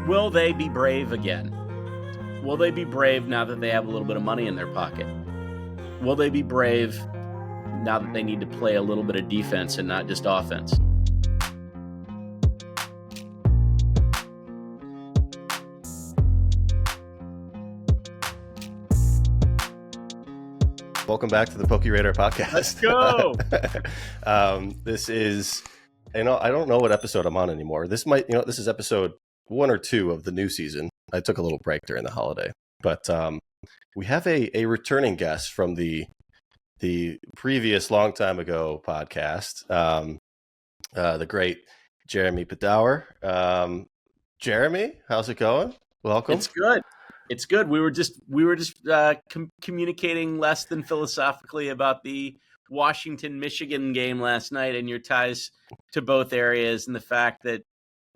Will they be brave again? Will they be brave now that they have a little bit of money in their pocket? Will they be brave now that they need to play a little bit of defense and not just offense? Welcome back to the PokeRadar podcast. Let's go. This is, I don't know what episode I'm on anymore. This is episode 1 or 2 of the new season. I took a little break during the holiday, but we have a returning guest from the previous long time ago podcast, the great Jeremy Padawer. Jeremy, how's it going? Welcome. It's good. It's good. We were just communicating less than philosophically about the Washington-Michigan game last night and your ties to both areas and the fact that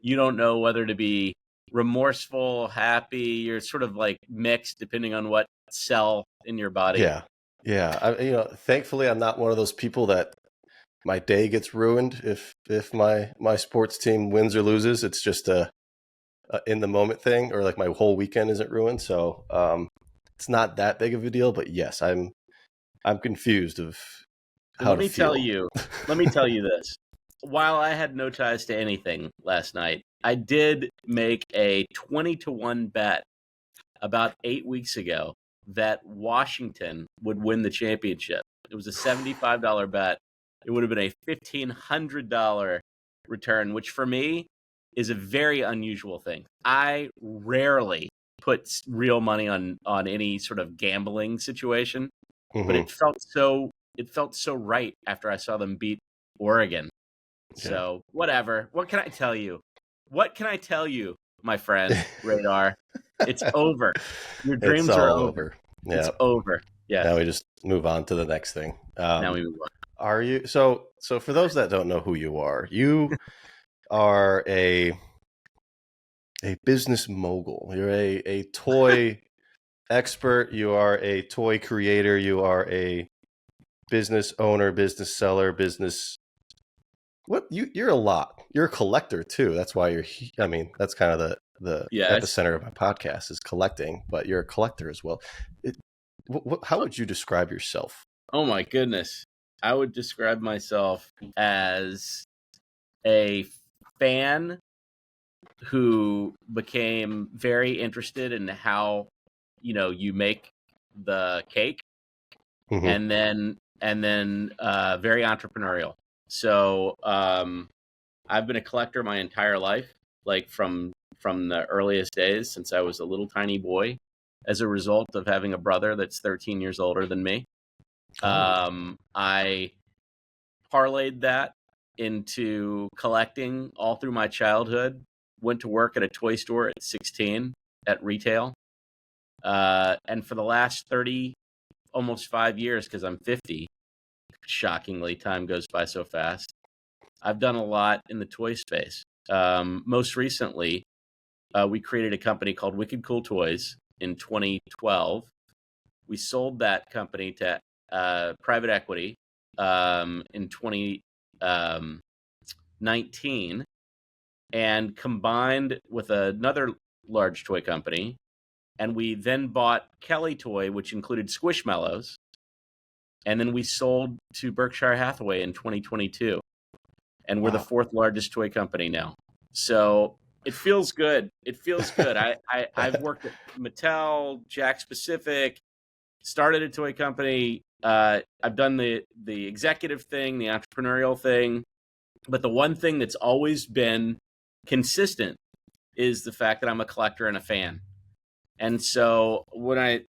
you don't know whether to be remorseful, happy. You're sort of like mixed depending on what cell in your body. Yeah. Thankfully, I'm not one of those people that my day gets ruined if my sports team wins or loses. It's just a in the moment thing, or like my whole weekend isn't ruined. So it's not that big of a deal. But yes, I'm confused of how to feel. Let me tell you this. While I had no ties to anything last night, I did make a 20-1 bet about 8 weeks ago that Washington would win the championship. It was a $75 bet. It would have been a $1,500 return, which for me is a very unusual thing. I rarely put real money on any sort of gambling situation, but it felt so right after I saw them beat Oregon. Yeah. So whatever. What can I tell you? My friend Radar? It's over. Your dreams are over. Yeah. It's over. Yeah. Now we just move on to the next thing. Now we move on. Are you so for those that don't know who you are are a business mogul. You're a toy expert. You are a toy creator. You are a business owner, business seller, business. What you're a lot. You're a collector too. That's why that's kind of the epicenter of my podcast is collecting. But you're a collector as well. How would you describe yourself? Oh my goodness, I would describe myself as a fan who became very interested in how you make the cake, and then very entrepreneurial. So I've been a collector my entire life, like from the earliest days since I was a little tiny boy, as a result of having a brother that's 13 years older than me. I parlayed that into collecting all through my childhood. Went to work at a toy store at 16 at retail. And for the last 30, almost 5 years, because I'm 50, shockingly, time goes by so fast, I've done a lot in the toy space. Most recently, we created a company called Wicked Cool Toys in 2012. We sold that company to private equity in 2019, and combined with another large toy company. And we then bought Kelly Toy, which included Squishmallows. And then we sold to Berkshire Hathaway in 2022. And we're the 4th largest toy company now. So it feels good. I've worked at Mattel, Jakks Pacific, started a toy company. I've done the executive thing, the entrepreneurial thing. But the one thing that's always been consistent is the fact that I'm a collector and a fan. And so when I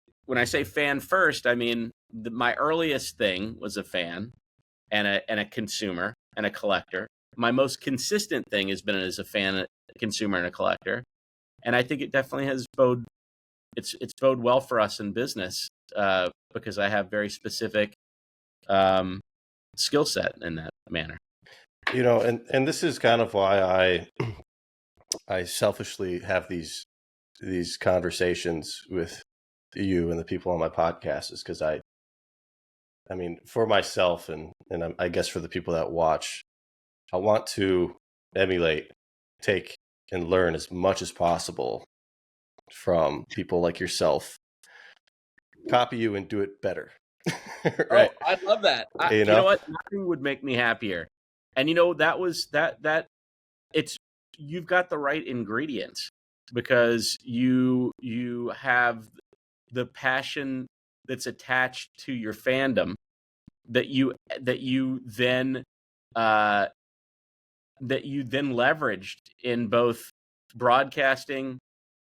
say fan first, I mean my earliest thing was a fan and a consumer and a collector. My most consistent thing has been as a fan, a consumer, and a collector. And I think it definitely has bode well for us in business because I have very specific skill set in that manner. And this is kind of why I selfishly have these conversations with you and the people on my podcast, is because I mean, for myself and I guess for the people that watch, I want to emulate, take and learn as much as possible from people like yourself. Copy you and do it better. Right? Oh, I love that. You know what? Nothing would make me happier. And that was that. It's you've got the right ingredients because you have the passion that's attached to your fandom that you then leveraged in both broadcasting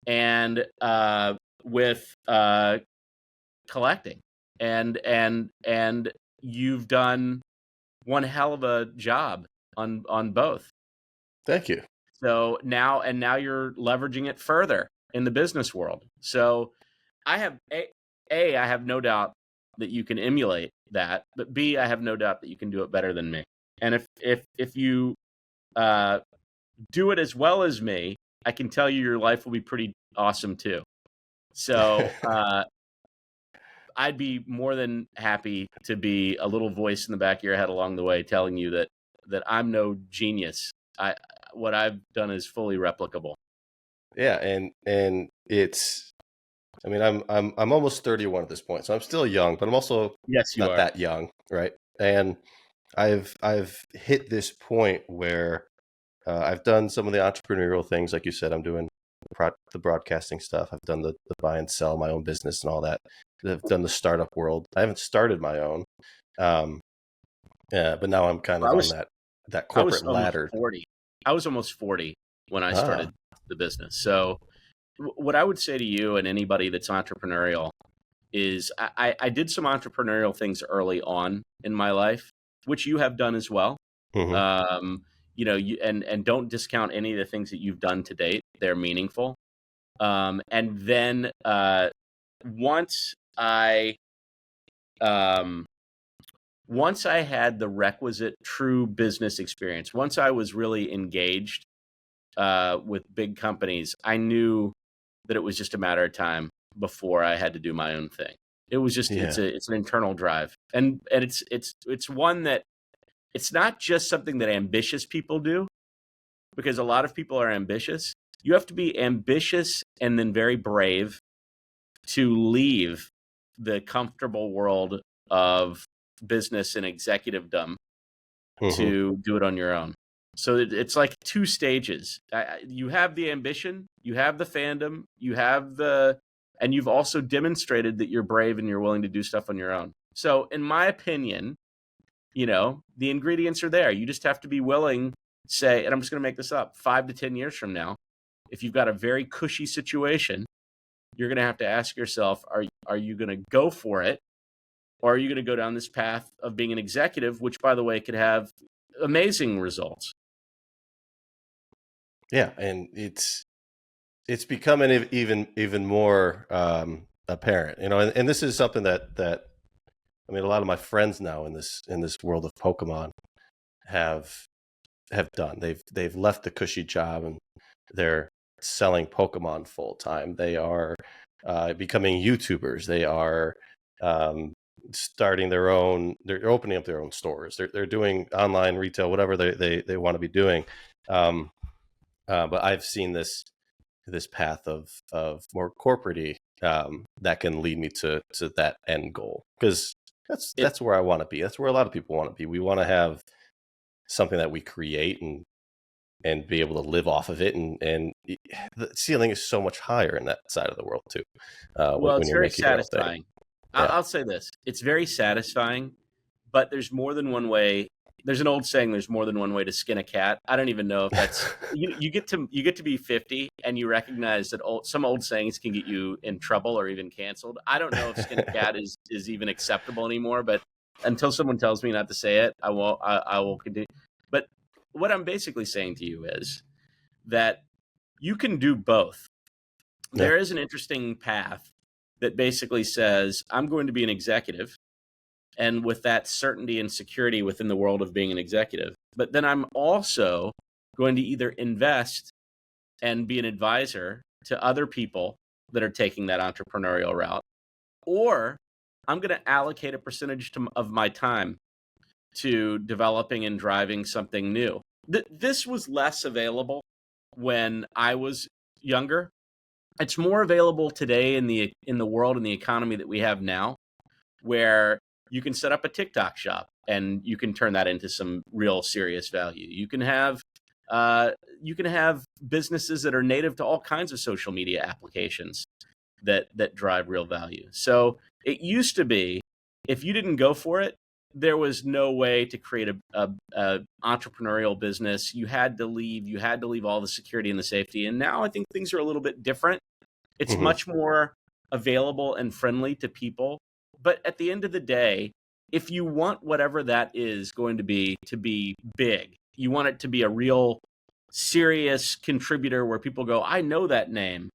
and with collecting, and you've done one hell of a job on both. Thank you. So now you're leveraging it further in the business world. So I have I have no doubt that you can emulate that, but B, I have no doubt that you can do it better than me. And if you do it as well as me, I can tell you your life will be pretty awesome too. So I'd be more than happy to be a little voice in the back of your head along the way, telling you that I'm no genius. What I've done is fully replicable. Yeah, and it's, I mean, I'm almost 31 at this point, so I'm still young, but I'm also not that young, right? And I've hit this point where I've done some of the entrepreneurial things, like you said. I'm doing the broadcasting stuff. I've done the buy and sell my own business and all that. I've done the startup world. I haven't started my own, but now I'm kind of on that corporate ladder. I was almost 40 when I started the business. So what I would say to you and anybody that's entrepreneurial is I did some entrepreneurial things early on in my life, which you have done as well. Mm-hmm. And don't discount any of the things that you've done to date. They're meaningful. And then once I had the requisite true business experience, once I was really engaged with big companies, I knew that it was just a matter of time before I had to do my own thing. It was just it's an internal drive, and it's one that it's not just something that ambitious people do, because a lot of people are ambitious. You have to be ambitious and then very brave to leave the comfortable world of business and executivedom to do it on your own. So it's like two stages. You have the ambition, you have the fandom, and you've also demonstrated that you're brave and you're willing to do stuff on your own. So in my opinion, the ingredients are there. You just have to be willing, say, and I'm just going to make this up, 5 to 10 years from now, if you've got a very cushy situation, you're going to have to ask yourself, are you going to go for it? Or are you going to go down this path of being an executive, which, by the way, could have amazing results? Yeah, and it's becoming even more apparent, and this is something that I mean, a lot of my friends now in this world of Pokemon have done. They've left the cushy job and they're selling Pokemon full time. They are becoming YouTubers. They are starting their own. They're opening up their own stores. They're doing online retail, whatever they want to be doing. But I've seen this path of more corporate-y that can lead me to that end goal, because that's where I want to be. That's where a lot of people want to be. We want to have something that we create and be able to live off of it. And the ceiling is so much higher in that side of the world too. Well, it's very satisfying. Yeah. I'll say this. It's very satisfying, but there's more than one way. There's an old saying, there's more than one way to skin a cat. I don't even know if that's you get to be 50 and you recognize that some old sayings can get you in trouble or even canceled. I don't know if skin a cat is even acceptable anymore, but until someone tells me not to say it, I will continue. But what I'm basically saying to you is that you can do both. Yeah. There is an interesting path that basically says, I'm going to be an executive, and with that certainty and security within the world of being an executive. But then I'm also going to either invest and be an advisor to other people that are taking that entrepreneurial route, or I'm going to allocate a percentage of my time to developing and driving something new. This was less available when I was younger. It's more available today in the world and the economy that we have now, where you can set up a TikTok shop and you can turn that into some real serious value. You can have businesses that are native to all kinds of social media applications that drive real value. So it used to be, if you didn't go for it, there was no way to create a entrepreneurial business. You had to leave. You had to leave all the security and the safety. And now I think things are a little bit different. It's much more available and friendly to people. But at the end of the day, if you want whatever that is going to be big, you want it to be a real serious contributor where people go, I know that name.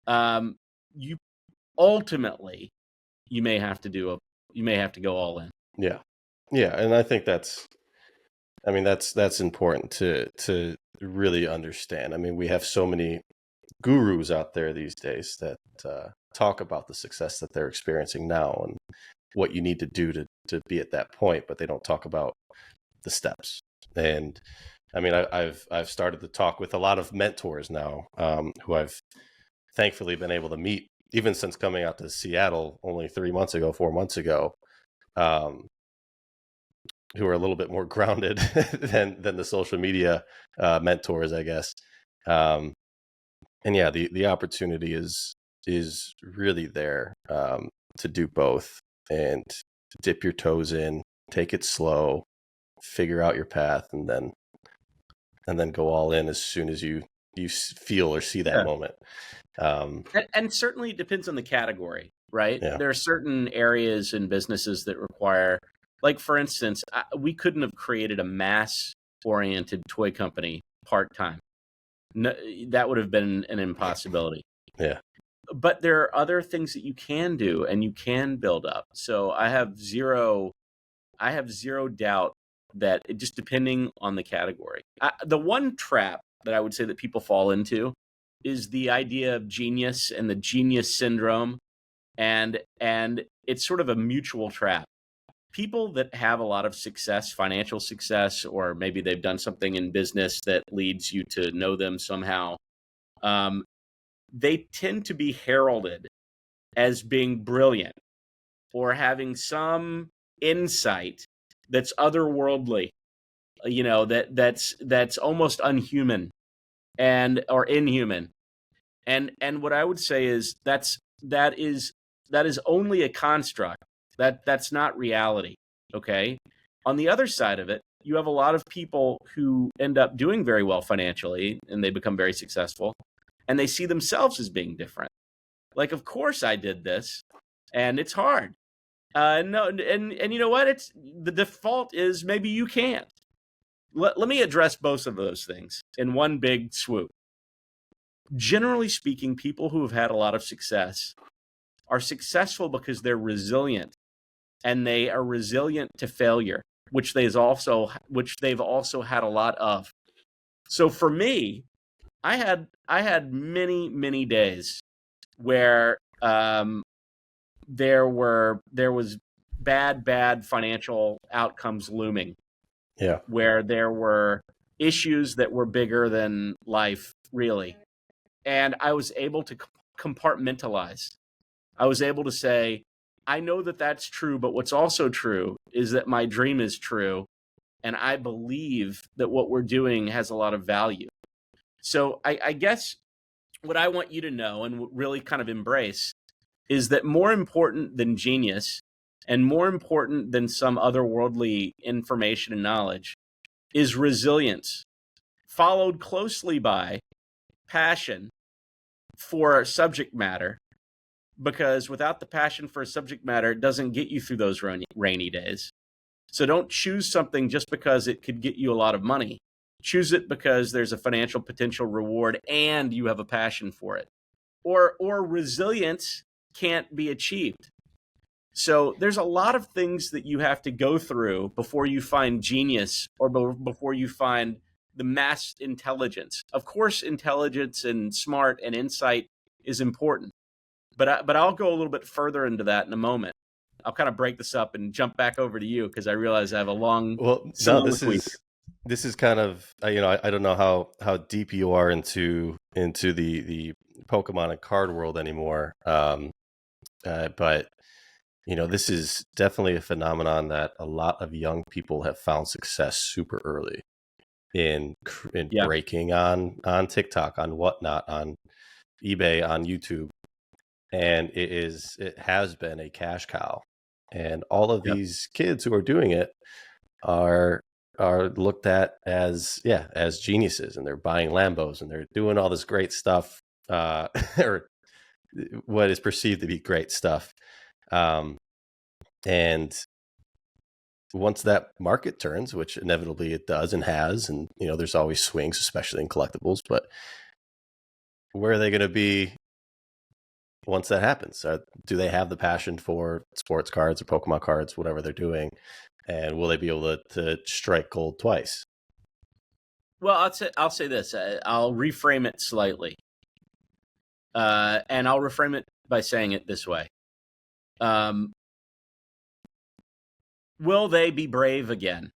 You ultimately, you may have to go all in. Yeah. Yeah. And I think that's important to really understand. I mean, we have so many gurus out there these days that talk about the success that they're experiencing now and what you need to do to be at that point, but they don't talk about the steps. And I mean, I've started to talk with a lot of mentors now, who I've thankfully been able to meet, even since coming out to Seattle only 4 months ago, who are a little bit more grounded than the social media mentors, I guess. And yeah, the opportunity is really there, to do both and dip your toes in, take it slow, figure out your path, and then go all in as soon as you feel or see that moment. And certainly it depends on the category, right? Yeah. There are certain areas in businesses that require, like for instance, we couldn't have created a mass-oriented toy company part-time. No, that would have been an impossibility. Yeah. But there are other things that you can do and you can build up. So I have zero doubt that it just depending on the category. The one trap that I would say that people fall into is the idea of genius and the genius syndrome. And it's sort of a mutual trap. People that have a lot of success, financial success, or maybe they've done something in business that leads you to know them somehow, they tend to be heralded as being brilliant or having some insight that's otherworldly, that's almost unhuman or inhuman. And what I would say is that is only a construct. That's not reality, okay? On the other side of it, you have a lot of people who end up doing very well financially and they become very successful and they see themselves as being different. Like, of course I did this and it's hard. No, and you know what? It's the default is maybe you can't. Let me address both of those things in one big swoop. Generally speaking, people who have had a lot of success are successful because they're resilient. And they are resilient to failure, which they've also had a lot of. So for me, I had many days where there was bad financial outcomes looming. Yeah. Where there were issues that were bigger than life, really. And I was able to compartmentalize. I was able to say, I know that that's true, but what's also true is that my dream is true, and I believe that what we're doing has a lot of value. So I guess what I want you to know and really kind of embrace is that more important than genius and more important than some otherworldly information and knowledge is resilience, followed closely by passion for subject matter. Because without the passion for a subject matter, it doesn't get you through those rainy days. So don't choose something just because it could get you a lot of money. Choose it because there's a financial potential reward and you have a passion for it. Or resilience can't be achieved. So there's a lot of things that you have to go through before you find genius or before you find the mass intelligence. Of course, intelligence and smart and insight is important. But I'll go a little bit further into that in a moment. I'll kind of break this up and jump back over to you because I realize I have a long. Well, no, this is kind of I don't know how deep you are into the Pokemon and card world anymore, but this is definitely a phenomenon that a lot of young people have found success super early in Yeah. breaking on TikTok, on Whatnot, on eBay, on YouTube, and it has been a cash cow, and all of Yep. these kids who are doing it are looked at as geniuses, and they're buying Lambos and they're doing all this great stuff, or what is perceived to be great stuff, and once that market turns, which inevitably it does and has, and there's always swings, especially in collectibles, but where are they going to be once that happens? Do they have the passion for sports cards or Pokemon cards, whatever they're doing, and will they be able to strike gold twice? Well, I'll say this. I'll reframe it slightly, and I'll reframe it by saying it this way. Will they be brave again?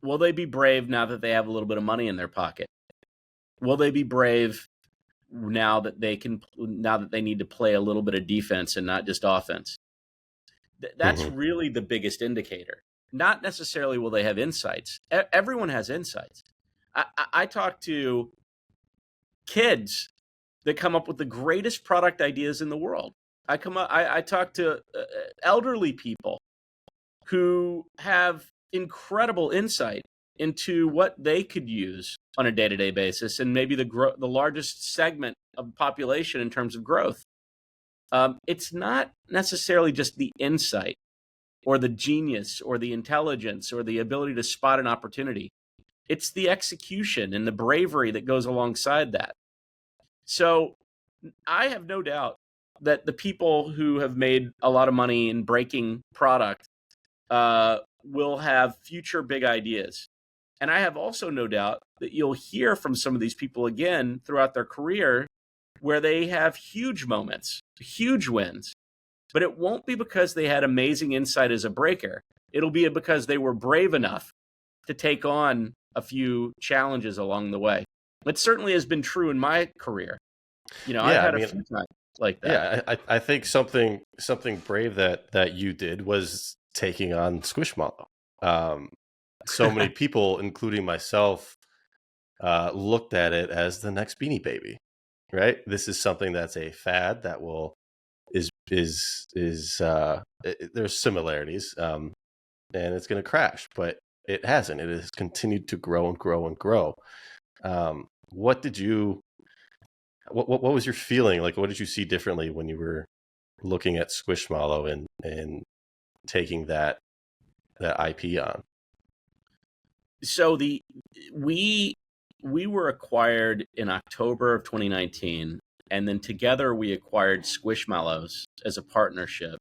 Will they be brave now that they have a little bit of money in their pocket? Will they be brave now that they need to play a little bit of defense and not just offense? That's Mm-hmm. really the biggest indicator. Not necessarily will they have insights. Everyone has insights. I talk to kids that come up with the greatest product ideas in the world. I talk to elderly people who have incredible insight into what they could use on a day-to-day basis, and maybe the largest segment of the population in terms of growth. It's not necessarily just the insight or the genius or the intelligence or the ability to spot an opportunity. It's the execution and the bravery that goes alongside that. So I have no doubt that the people who have made a lot of money in breaking product will have future big ideas. And I have also no doubt that you'll hear from some of these people again throughout their career where they have huge moments, huge wins. But it won't be because they had amazing insight as a breaker. It'll be because they were brave enough to take on a few challenges along the way. It certainly has been true in my career. I've had a few times like that. Yeah, I think something brave that you did was taking on Squishmallow. So many people, including myself, looked at it as the next Beanie Baby, right? This is something that's a fad that there's similarities, and it's going to crash, but it hasn't. It has continued to grow and grow and grow. What was your feeling? Like, what did you see differently when you were looking at Squishmallow and taking that IP on? So we were acquired in October of 2019, and then together we acquired Squishmallows as a partnership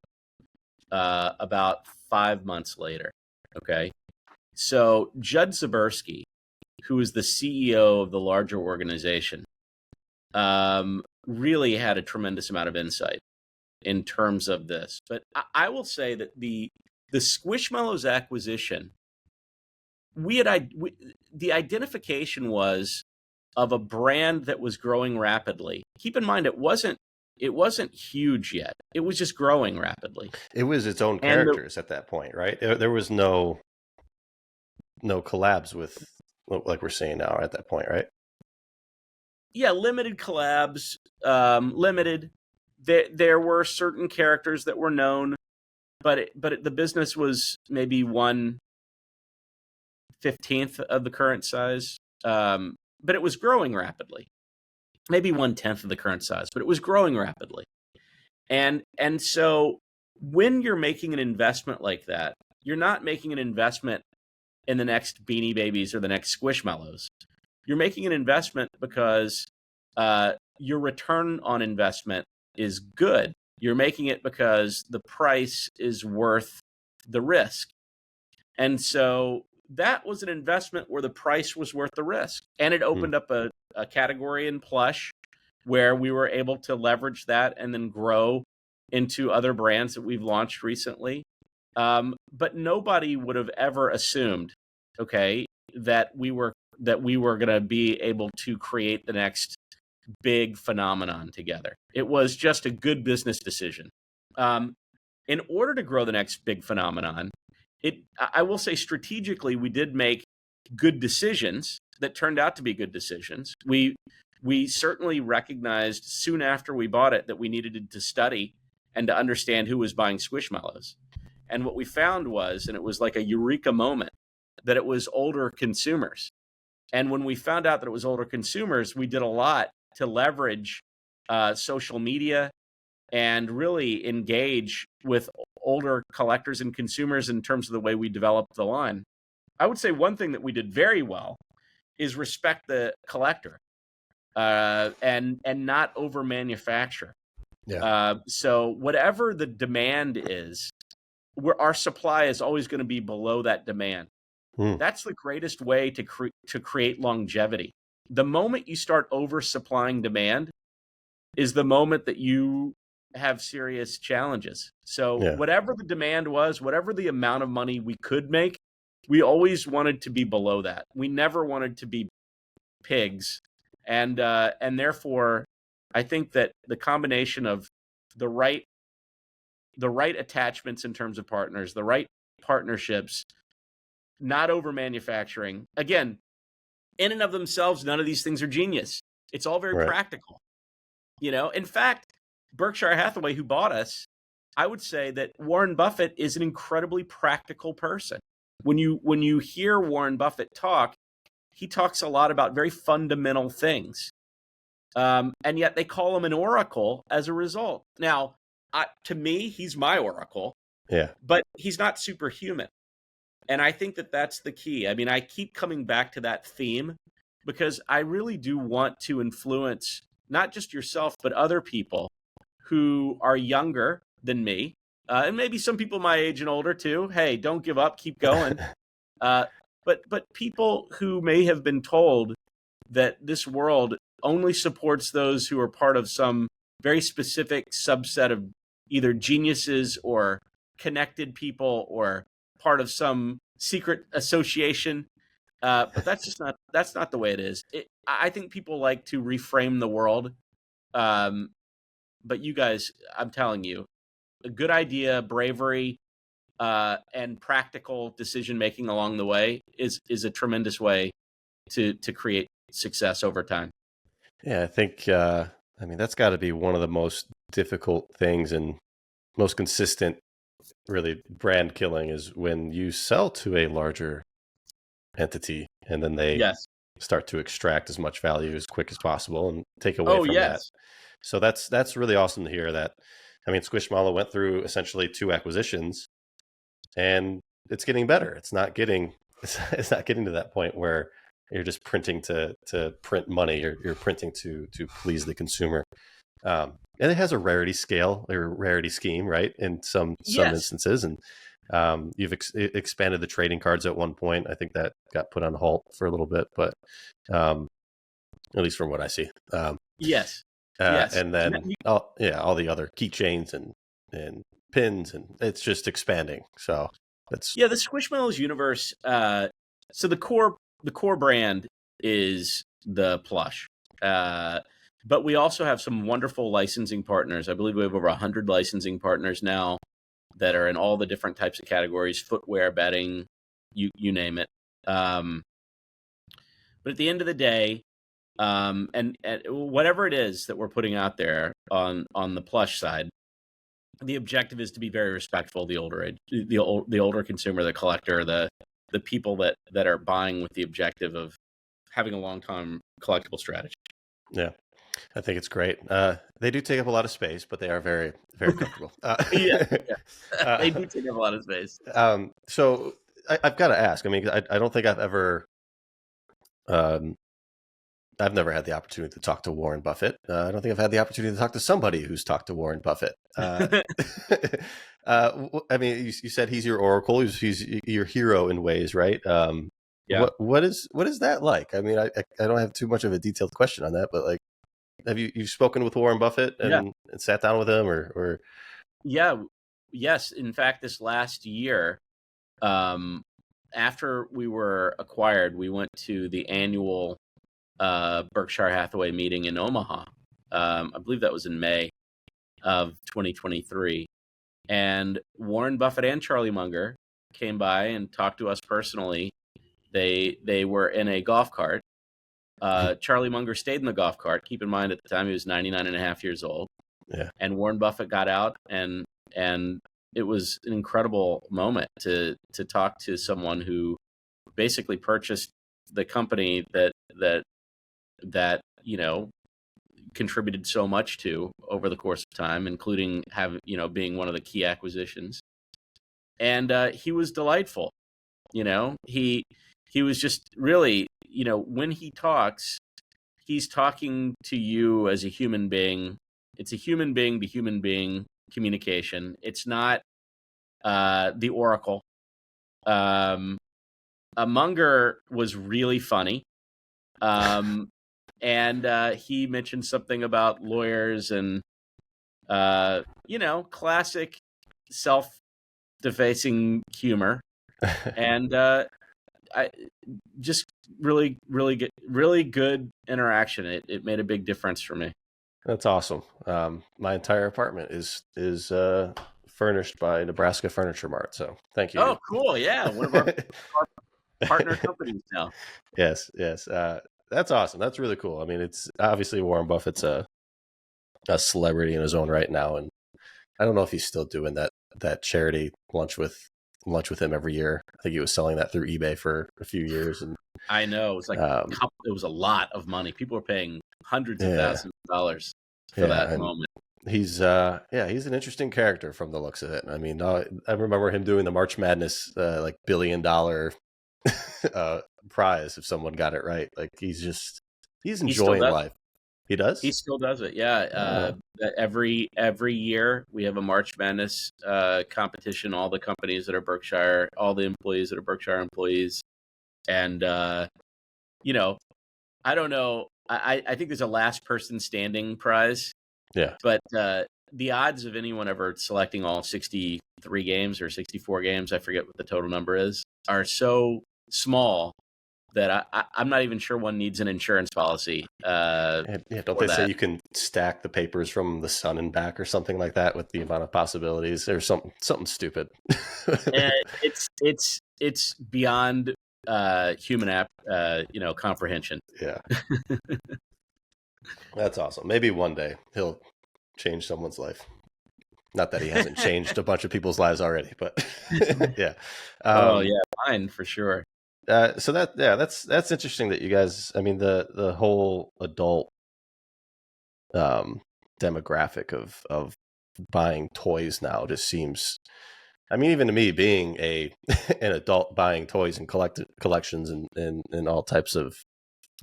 about 5 months later. Okay, so Judd Zabersky, who is the CEO of the larger organization, really had a tremendous amount of insight in terms of this. But I will say that the Squishmallows acquisition, the identification was of a brand that was growing rapidly. Keep in mind, it wasn't huge yet. It was just growing rapidly. It was its own characters at that point, right? There was no collabs with, like we're seeing now at that point, right? Yeah, limited collabs, limited. There were certain characters that were known, but the business was maybe 1/15 of the current size. But it was growing rapidly. Maybe 1/10 of the current size, but it was growing rapidly. And so when you're making an investment like that, you're not making an investment in the next Beanie Babies or the next Squishmallows. You're making an investment because your return on investment is good. You're making it because the price is worth the risk. And so that was an investment where the price was worth the risk. And it opened up a category in plush where we were able to leverage that and then grow into other brands that we've launched recently. But nobody would have ever assumed, okay, that we were going to be able to create the next big phenomenon together. It was just a good business decision. In order to grow the next big phenomenon, I will say strategically, we did make good decisions that turned out to be good decisions. We certainly recognized soon after we bought it that we needed to study and to understand who was buying Squishmallows. And what we found was, and it was like a eureka moment, that it was older consumers. And when we found out that it was older consumers, we did a lot to leverage social media and really engage with older collectors and consumers in terms of the way we developed the line. I would say one thing that we did very well is respect the collector and not over manufacture. Yeah. So whatever the demand is, our supply is always going to be below that demand. That's the greatest way to create longevity. The moment you start oversupplying demand is the moment that you have serious challenges. So whatever the demand was, whatever the amount of money we could make, we always wanted to be below that. We never wanted to be pigs. And therefore, I think that the combination of the right attachments in terms of partners, the right partnerships, not over manufacturing. Again, in and of themselves, none of these things are genius. It's all very practical. In fact, Berkshire Hathaway, who bought us, I would say that Warren Buffett is an incredibly practical person. When you hear Warren Buffett talk, he talks a lot about very fundamental things. And yet they call him an oracle as a result. Now, to me, he's my oracle. Yeah. But he's not superhuman. And I think that that's the key. I mean, I keep coming back to that theme because I really do want to influence not just yourself, but other people who are younger than me, and maybe some people my age and older too. Hey, don't give up, keep going. But people who may have been told that this world only supports those who are part of some very specific subset of either geniuses or connected people or part of some secret association. But that's not the way it is. I think people like to reframe the world. But you guys, I'm telling you, a good idea, bravery, and practical decision-making along the way is a tremendous way to create success over time. Yeah, I think, that's got to be one of the most difficult things and most consistent, really, brand killing is when you sell to a larger entity and then they start to extract as much value as quick as possible and take away from that. So that's really awesome to hear that. I mean, Squishmallow went through essentially 2 acquisitions and it's getting better. It's not getting to that point where you're just printing to print money. You're printing to please the consumer. And it has a rarity scale or rarity scheme, right? In some instances. And you've expanded the trading cards at one point. I think that got put on halt for a little bit, but at least from what I see. Yes. And then all the other keychains and pins, and it's just expanding. So that's the Squishmallows universe. So the core brand is the plush. But we also have some wonderful licensing partners. I believe we have over 100 licensing partners now that are in all the different types of categories: footwear, bedding, you name it. But at the end of the day, and whatever it is that we're putting out there on the plush side, the objective is to be very respectful of the older consumer, the collector, the people that are buying with the objective of having a long-term collectible strategy. Yeah, I think it's great. They do take up a lot of space, but they are very, very comfortable. They do take up a lot of space. So I've got to ask. I mean, I don't think I've ever. I've never had the opportunity to talk to Warren Buffett. I don't think I've had the opportunity to talk to somebody who's talked to Warren Buffett. I mean, you said he's your oracle. He's your hero in ways, right? What is that like? I mean, I don't have too much of a detailed question on that, but like, have you spoken with Warren Buffett and sat down with him or? Yeah. Yes. In fact, this last year, after we were acquired, we went to the annual Berkshire Hathaway meeting in Omaha. I believe that was in May of 2023. And Warren Buffett and Charlie Munger came by and talked to us personally. They were in a golf cart. Charlie Munger stayed in the golf cart. Keep in mind, at the time, he was 99 and a half years old. Yeah. And Warren Buffett got out, and it was an incredible moment to talk to someone who basically purchased the company that contributed so much to over the course of time, including being one of the key acquisitions. And he was delightful. He was just really, when he talks, he's talking to you as a human being. It's a human being to human being communication. It's not the Oracle. Munger was really funny. And he mentioned something about lawyers and, classic self-defacing humor. And I just really good interaction. It made a big difference for me. That's awesome. My entire apartment is furnished by Nebraska Furniture Mart. So thank you. Oh, cool. Yeah. One of our partner companies now. Yes. That's awesome. That's really cool. I mean, it's obviously Warren Buffett's a celebrity in his own right now. And I don't know if he's still doing that charity lunch with him every year. I think he was selling that through eBay for a few years. And I know, it was like it was a lot of money. People were paying hundreds of thousands of dollars for that moment. He's an interesting character from the looks of it. I mean, I remember him doing the March Madness $1 billion prize if someone got it right. Like he's enjoying life. He does? He still does it. Yeah. Every year we have a March Madness competition. All the companies that are Berkshire, all the employees that are Berkshire employees. And, I don't know. I think there's a last person standing prize. Yeah. But the odds of anyone ever selecting all 63 games or 64 games, I forget what the total number is, are so small that I'm not even sure one needs an insurance policy. Don't they say you can stack the papers from the sun and back or something like that with the amount of possibilities? There's something stupid. It's beyond human comprehension. Yeah. That's awesome. Maybe one day he'll change someone's life. Not that he hasn't changed a bunch of people's lives already, but yeah. Mine for sure. So that's interesting that you guys, I mean, the whole adult demographic of buying toys now just seems, I mean, even to me being an adult buying toys and collections and all types of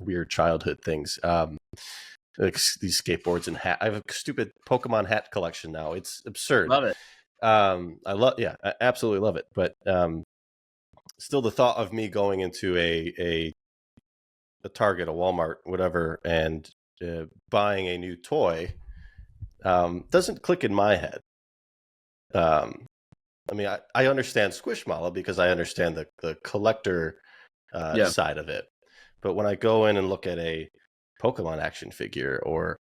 weird childhood things, like these skateboards and hat. I have a stupid Pokemon hat collection now. It's absurd. Love it. I absolutely love it. But still, the thought of me going into a Target, a Walmart, whatever, and buying a new toy doesn't click in my head. I mean, I understand Squishmallow because I understand the collector side of it. But when I go in and look at a Pokemon action figure, or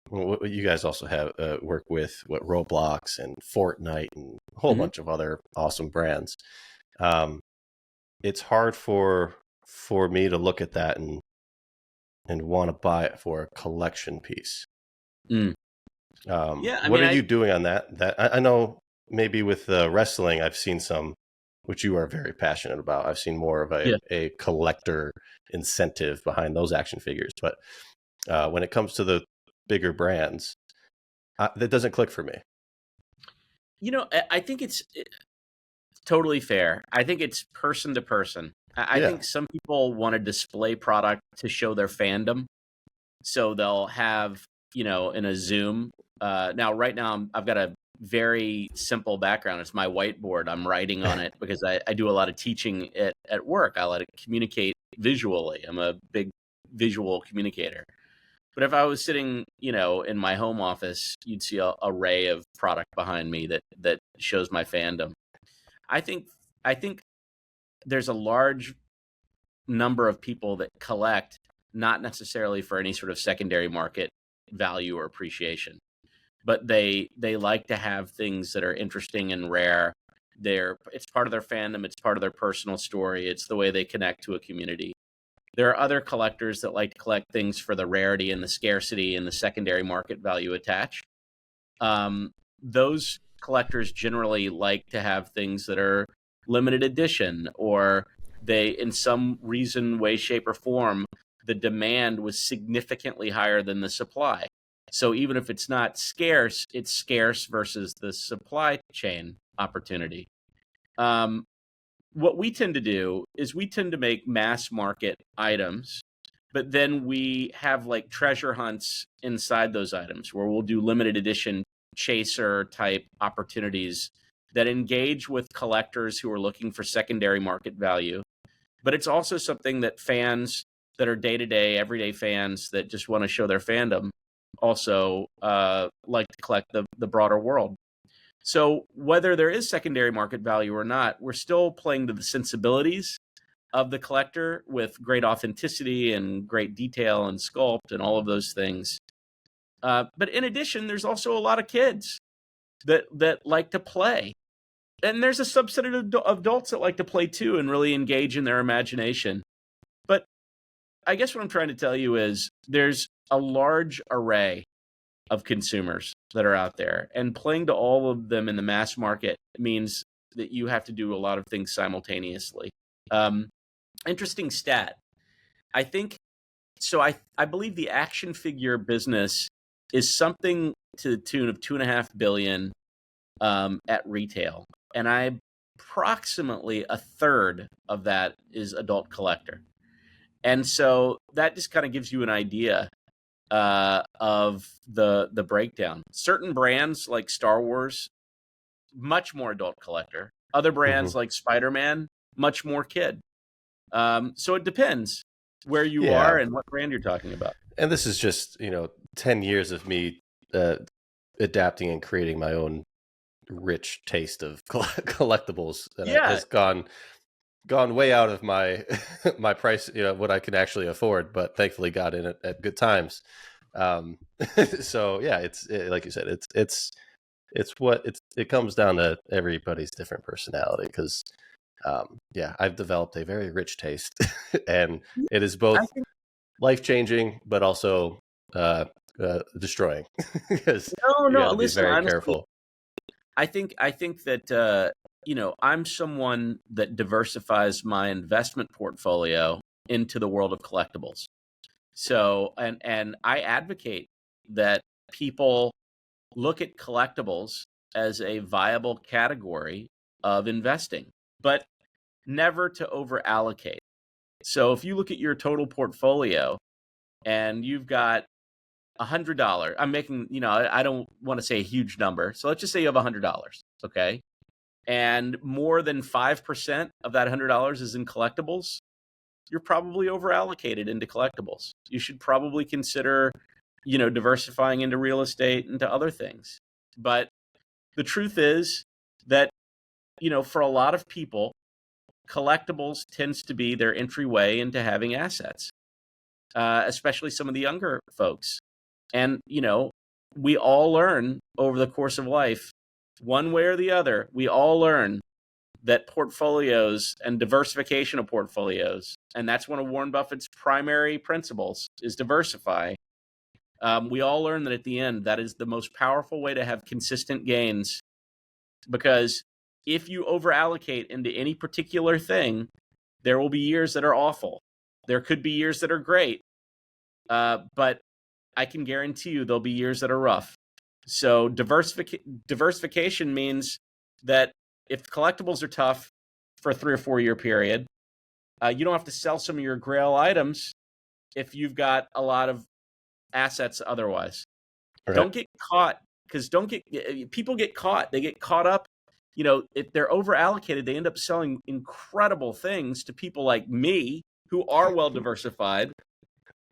what you guys also have work with, Roblox and Fortnite and a whole bunch of other awesome brands, it's hard for me to look at that and want to buy it for a collection piece. What are you doing on that? I know maybe with wrestling, I've seen some, which you are very passionate about. I've seen more of a collector incentive behind those action figures. But when it comes to the bigger brands, that doesn't click for me. I think it's totally fair. I think it's person to person. I think some people want to display product to show their fandom. So they'll have, in a Zoom. Now, right now, I've got a very simple background. It's my whiteboard. I'm writing on it because I do a lot of teaching at work. I like to communicate visually. I'm a big visual communicator. But if I was sitting, in my home office, you'd see an array of product behind me that shows my fandom. I think there's a large number of people that collect not necessarily for any sort of secondary market value or appreciation, but they like to have things that are interesting and rare. It's part of their fandom, it's part of their personal story, it's the way they connect to a community. There are other collectors that like to collect things for the rarity and the scarcity and the secondary market value attached. Those collectors generally like to have things that are limited edition, or they, in some reason, way, shape, or form, the demand was significantly higher than the supply. So even if it's not scarce, it's scarce versus the supply chain opportunity. What we tend to do is we tend to make mass market items, but then we have like treasure hunts inside those items where we'll do limited edition chaser type opportunities that engage with collectors who are looking for secondary market value. But it's also something that fans that are day-to-day, everyday fans that just want to show their fandom also like to collect the broader world. So whether there is secondary market value or not, we're still playing to the sensibilities of the collector with great authenticity and great detail and sculpt and all of those things. But in addition, there's also a lot of kids that like to play. And there's a subset of adults that like to play too and really engage in their imagination. But I guess what I'm trying to tell you is there's a large array of consumers that are out there, and playing to all of them in the mass market means that you have to do a lot of things simultaneously. Interesting stat. I believe the action figure business is something to the tune of $2.5 billion at retail. And approximately a third of that is adult collector. And so that just kind of gives you an idea of the breakdown. Certain brands like Star Wars, much more adult collector. Other brands like Spider-Man, much more kid. So it depends where you are and what brand you're talking about. And this is just, 10 years of me adapting and creating my own rich taste of collectibles that has gone way out of my my price, what I can actually afford, but thankfully got in at good times. So yeah, it's like you said, it comes down to everybody's different personality, because I've developed a very rich taste, and it is both life-changing but also destroying, because listen, be very honestly, careful. I think that I'm someone that diversifies my investment portfolio into the world of collectibles. So, and I advocate that people look at collectibles as a viable category of investing, but never to over allocate. So if you look at your total portfolio and you've got $100, I'm making, I don't want to say a huge number. So let's just say you have $100, okay? And more than 5% of that $100 is in collectibles, you're probably over allocated into collectibles. You should probably consider, diversifying into real estate and to other things. But the truth is that, for a lot of people, collectibles tends to be their entryway into having assets, especially some of the younger folks. And, we all learn over the course of life, one way or the other, we all learn that portfolios and diversification of portfolios, and that's one of Warren Buffett's primary principles, is diversify. We all learn that at the end, that is the most powerful way to have consistent gains, because if you over allocate into any particular thing, there will be years that are awful. There could be years that are great, but I can guarantee you there'll be years that are rough. So diversification means that if collectibles are tough for a 3 or 4 year period, you don't have to sell some of your grail items if you've got a lot of assets otherwise. Right. Don't get caught, because people get caught. They get caught up. If they're over allocated, they end up selling incredible things to people like me who are well diversified.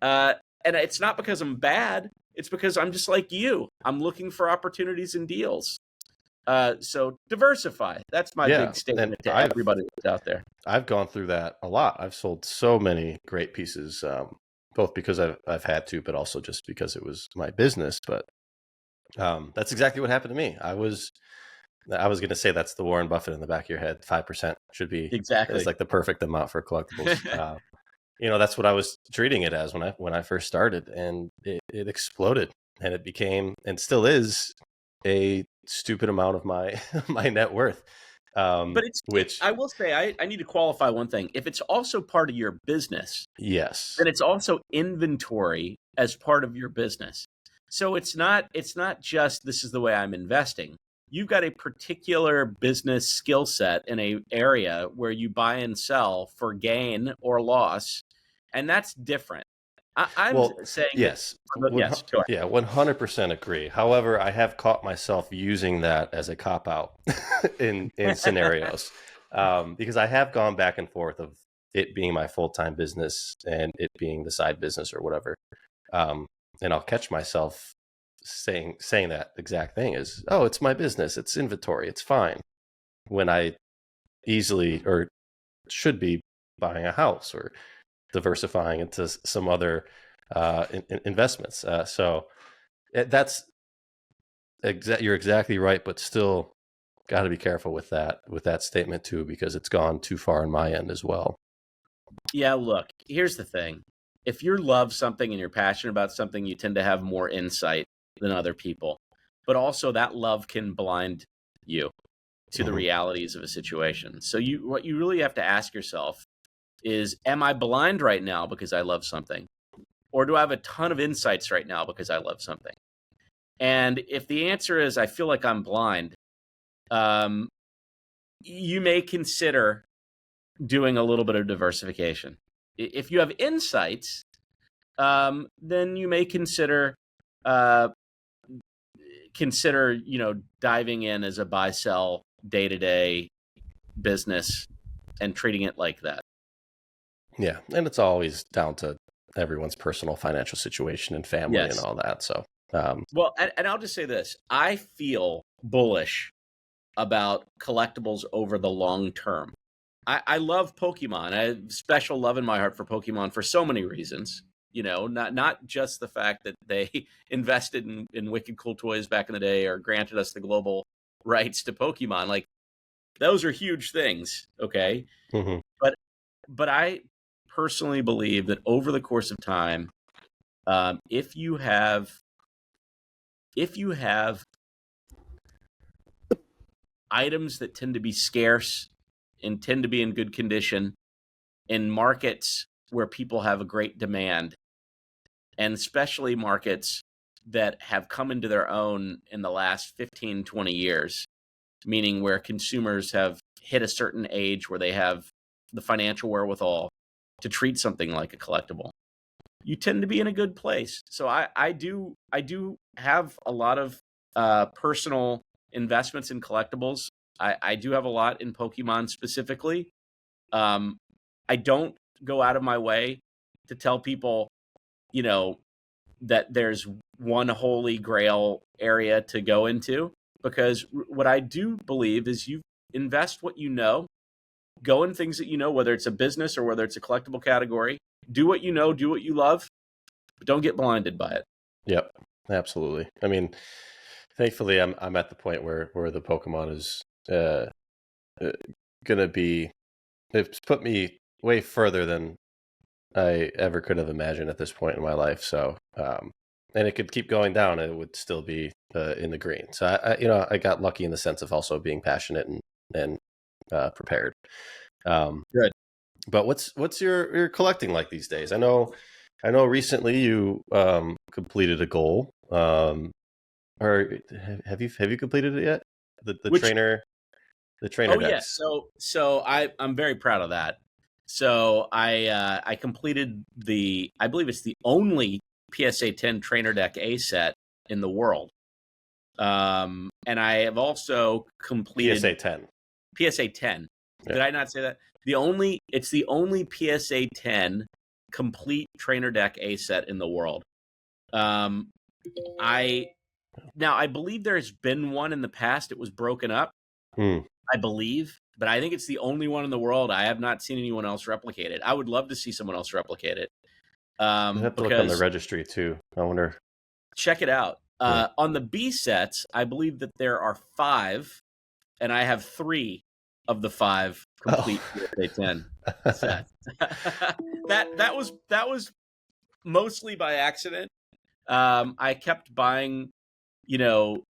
And it's not because I'm bad. It's because I'm just like you. I'm looking for opportunities and deals. So diversify. That's my Yeah, big and statement to everybody that's out there. I've gone through that a lot. I've sold so many great pieces, both because I've had to, but also just because it was my business. But that's exactly what happened to me. I was going to say that's the Warren Buffett in the back of your head. 5% should be Exactly. is like the perfect amount for collectibles. That's what I was treating it as when I first started, and it exploded, and it became, and still is, a stupid amount of my my net worth. But Which, I will say, I need to qualify one thing. If it's also part of your business, yes, then it's also inventory as part of your business. So it's not just this is the way I'm investing. You've got a particular business skill set in a area where you buy and sell for gain or loss, and that's different. I'm saying yes, that, yes, go ahead. yeah, 100% agree. However, I have caught myself using that as a cop out in scenarios, because I have gone back and forth of it being my full time business and it being the side business or whatever, and I'll catch myself saying that exact thing is, oh, it's my business, it's inventory, it's fine, when I easily or should be buying a house or diversifying into some other investments. So that's you're exactly right, but still got to be careful with that statement too, because it's gone too far on my end as well. Yeah, look, here's the thing. If you love something and you're passionate about something, you tend to have more insight than other people. But also that love can blind you to the realities of a situation. So what you really have to ask yourself is, am I blind right now because I love something? Or do I have a ton of insights right now because I love something? And if the answer is I feel like I'm blind, you may consider doing a little bit of diversification. If you have insights, then you may consider diving in as a buy sell day-to-day business and treating it like that. Yeah, and it's always down to everyone's personal financial situation and family and all that. So well, and I'll just say this: I feel bullish about collectibles over the long term. I love Pokemon. I have special love in my heart for Pokemon for so many reasons. Not just the fact that they invested in wicked cool toys back in the day or granted us the global rights to Pokemon. Like, those are huge things, okay? Mm-hmm. But I personally believe that over the course of time, if you have items that tend to be scarce and tend to be in good condition in markets where people have a great demand, and especially markets that have come into their own in the last 15, 20 years, meaning where consumers have hit a certain age where they have the financial wherewithal to treat something like a collectible, you tend to be in a good place. So I do have a lot of personal investments in collectibles. I do have a lot in Pokemon specifically. I don't go out of my way to tell people, that there's one holy grail area to go into, because what I do believe is you invest what you know, go in things that you know, whether it's a business or whether it's a collectible category. Do what you know, do what you love, but don't get blinded by it. Yep, absolutely. I mean, thankfully, I'm at the point where the Pokemon is gonna be. It's put me way further than I ever could have imagined at this point in my life. So, and it could keep going down, and it would still be in the green. So, I got lucky in the sense of also being passionate and prepared. Good. But what's your collecting like these days? I know recently you completed a goal. Or have you completed it yet? The trainer Oh yeah. decks. So I'm very proud of that. So I completed I believe it's the only PSA 10 trainer deck A set in the world. And I have also completed PSA 10. PSA 10. Yeah. Did I not say that? It's the only PSA 10 complete trainer deck A set in the world. I Now, I believe there's been one in the past. It was broken up, I believe, but I think it's the only one in the world. I have not seen anyone else replicate it. I would love to see someone else replicate it. I have to look on the registry too. I wonder. Check it out. On the B sets, I believe that there are 5, and I have 3 of the 5 complete PSA 10 sets. that was mostly by accident. I kept buying,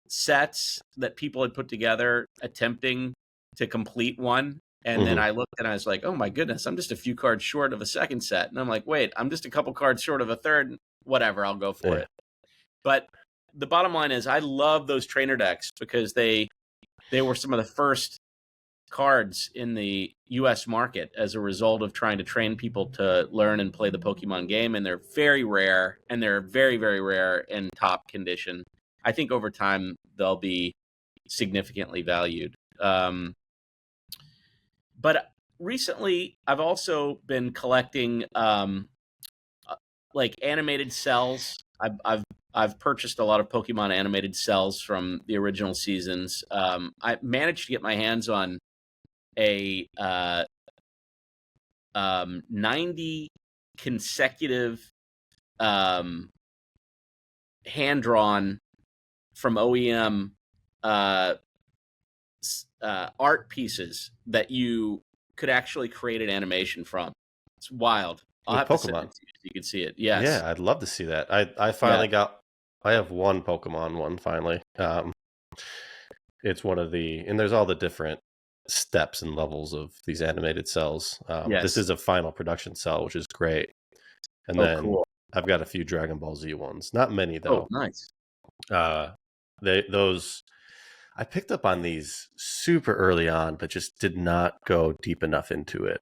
sets that people had put together, attempting to complete one. And then I looked and I was like, oh my goodness, I'm just a few cards short of a second set. And I'm like, wait, I'm just a couple cards short of a third. Whatever, I'll go for it. But the bottom line is I love those trainer decks because they were some of the first cards in the US market as a result of trying to train people to learn and play the Pokemon game. And they're very rare, and they're very, very rare in top condition. I think over time they'll be significantly valued. But recently I've also been collecting like animated cells. I've purchased a lot of Pokemon animated cells from the original seasons. I managed to get my hands on a 90 consecutive hand-drawn from OEM art pieces that you could actually create an animation from. It's wild. I'll have to send it to you so you can see it. Yes. Yeah, I'd love to see that. I finally I have one Pokemon one finally. It's one of and there's all the different steps and levels of these animated cells. This is a final production cell, which is great. And then cool. I've got a few Dragon Ball Z ones. Not many though. Oh, nice. I picked up on these super early on, but just did not go deep enough into it.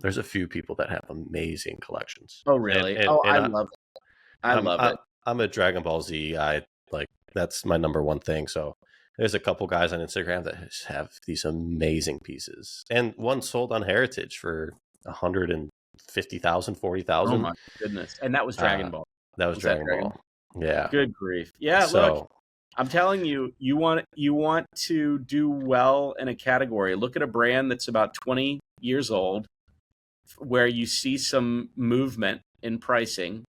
There's a few people that have amazing collections. Oh, really? I love it. I love it. I'm a Dragon Ball Z guy. Like, that's my number one thing. So there's a couple guys on Instagram that have these amazing pieces. And one sold on Heritage for $150,000, $40,000. Oh, my goodness. And that was Dragon Ball. That was Dragon Ball. Yeah. Good grief. Yeah, look. I'm telling you, you want to do well in a category. Look at a brand that's about 20 years old, where you see some movement in pricing,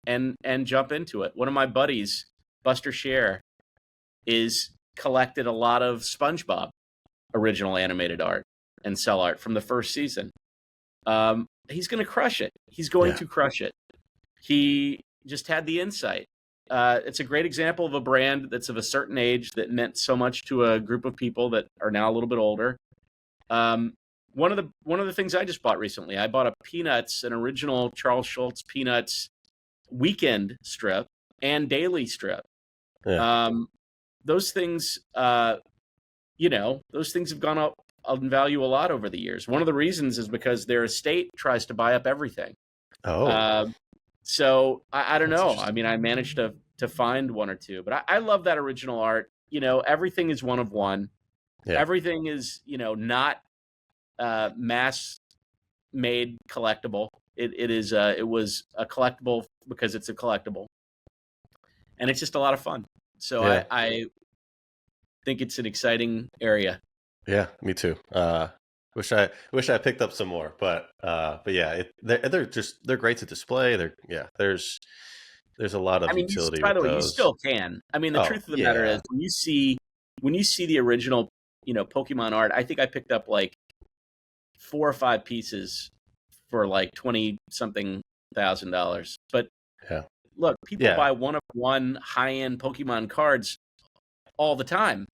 and jump into it. One of my buddies, Buster Share, is collected a lot of SpongeBob original animated art and cell art from the first season. He's going to crush it. He's going to crush it. He just had the insight. It's a great example of a brand that's of a certain age that meant so much to a group of people that are now a little bit older. One of the things I just bought recently, I bought an original Charles Schultz Peanuts weekend strip and daily strip. Yeah. Those things, those things have gone up in value a lot over the years. One of the reasons is because their estate tries to buy up everything. Oh. So I don't know. I mean, I managed to find one or two, but I love that original art. Everything is one of one. Yeah. Everything is, not mass made collectible. It was a collectible because it's a collectible, and it's just a lot of fun. So yeah. I think it's an exciting area. Yeah, me too. Wish I picked up some more, but yeah, they're great to display. There's a lot of utility. By the way, those. You still can. I mean, the truth of the matter is, when you see the original, Pokemon art, I think I picked up like 4 or 5 pieces for like $20-something thousand. But look, people buy one of one high-end Pokemon cards all the time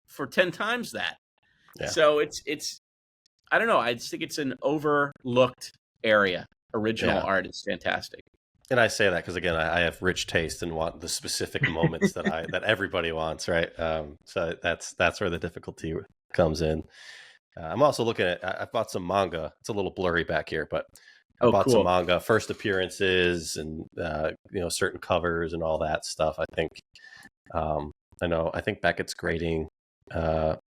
for 10 times that. Yeah. So it's. I don't know. I just think it's an overlooked area. Original art is fantastic. And I say that because, again, I have rich taste and want the specific moments that everybody wants, right? So that's where the difficulty comes in. I'm also looking at. I bought some manga. It's a little blurry back here, but I bought some manga, first appearances, and certain covers and all that stuff. I think. I think Beckett's grading comic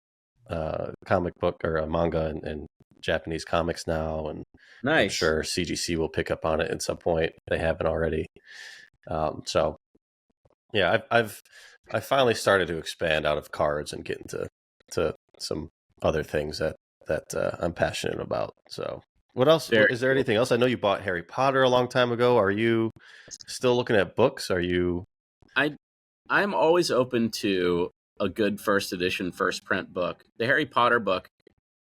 book or a manga and Japanese comics now, and nice. I'm sure CGC will pick up on it at some point. They haven't already. So yeah, I've I finally started to expand out of cards and get into some other things that I'm passionate about. So, what else? Very Is there cool. anything else? I know you bought Harry Potter a long time ago. Are you still looking at books? Are you? I'm always open to a good first edition, first print book. The Harry Potter book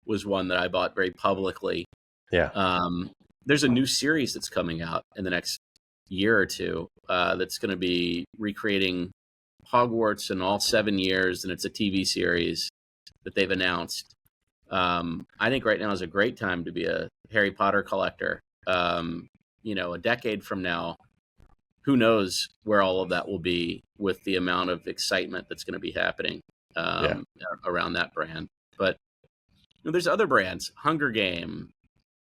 was one that I bought very publicly. Yeah. There's a new series that's coming out in the next year or two that's going to be recreating Hogwarts in all 7 years, and it's a TV series that they've announced. I think right now is a great time to be a Harry Potter collector. A decade from now, who knows where all of that will be with the amount of excitement that's going to be happening around that brand. But there's other brands, Hunger Game,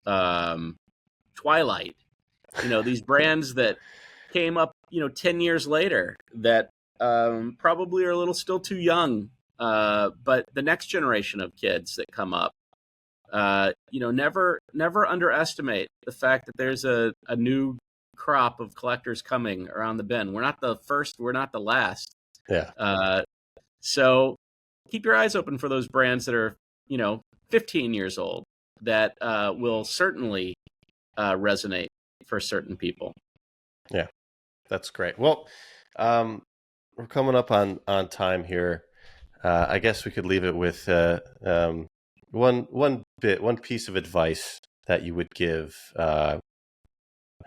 Twilight, these brands that came up, 10 years later that probably are a little still too young. But the next generation of kids that come up, never underestimate the fact that there's a new crop of collectors coming around the bend. We're not the first, we're not the last. Yeah. So keep your eyes open for those brands that are, 15 years old that will certainly resonate for certain people. Yeah, that's great. Well, we're coming up on time here. I guess we could leave it with one piece of advice that you would give.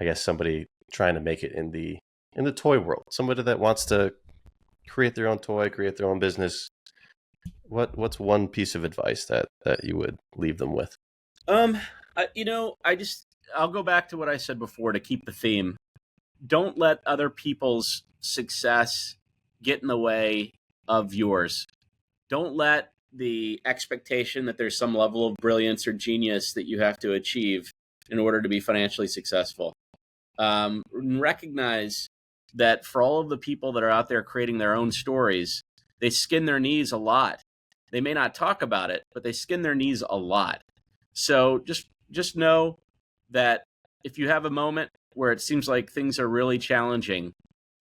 I guess somebody trying to make it in the toy world, somebody that wants to create their own toy, create their own business. What's one piece of advice that you would leave them with? I'll go back to what I said before to keep the theme. Don't let other people's success get in the way of yours. Don't let the expectation that there's some level of brilliance or genius that you have to achieve in order to be financially successful. Recognize that for all of the people that are out there creating their own stories, they skin their knees a lot. They may not talk about it, but they skin their knees a lot. So just know that if you have a moment where it seems like things are really challenging,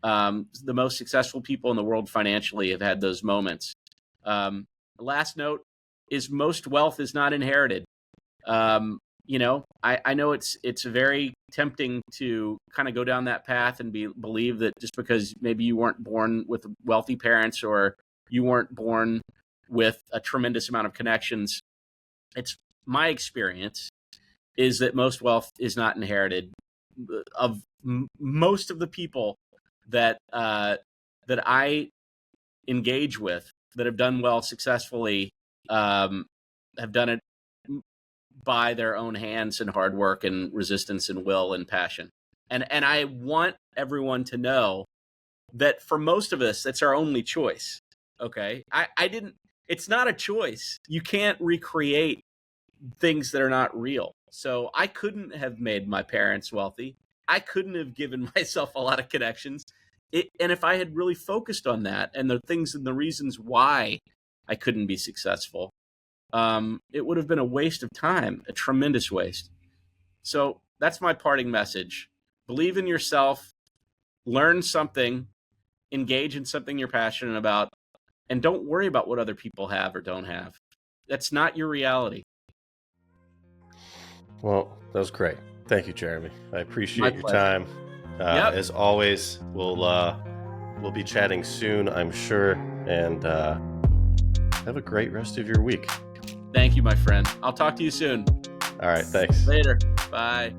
the most successful people in the world financially have had those moments. Last note is most wealth is not inherited. I know it's very tempting to kind of go down that path and believe that just because maybe you weren't born with wealthy parents or you weren't born with a tremendous amount of connections. It's my experience is that most wealth is not inherited. Of most of the people that I engage with that have done well successfully have done it by their own hands and hard work and resistance and will and passion. And I want everyone to know that for most of us, that's our only choice. Okay. It's not a choice. You can't recreate things that are not real. So I couldn't have made my parents wealthy. I couldn't have given myself a lot of connections. And if I had really focused on that and the things and the reasons why I couldn't be successful, it would have been a waste of time, a tremendous waste. So that's my parting message. Believe in yourself, learn something, engage in something you're passionate about, and don't worry about what other people have or don't have. That's not your reality. Well, that was great. Thank you, Jeremy. I appreciate your time. As always, we'll be chatting soon, I'm sure, and have a great rest of your week. Thank you, my friend. I'll talk to you soon. All right, thanks. Later. Bye.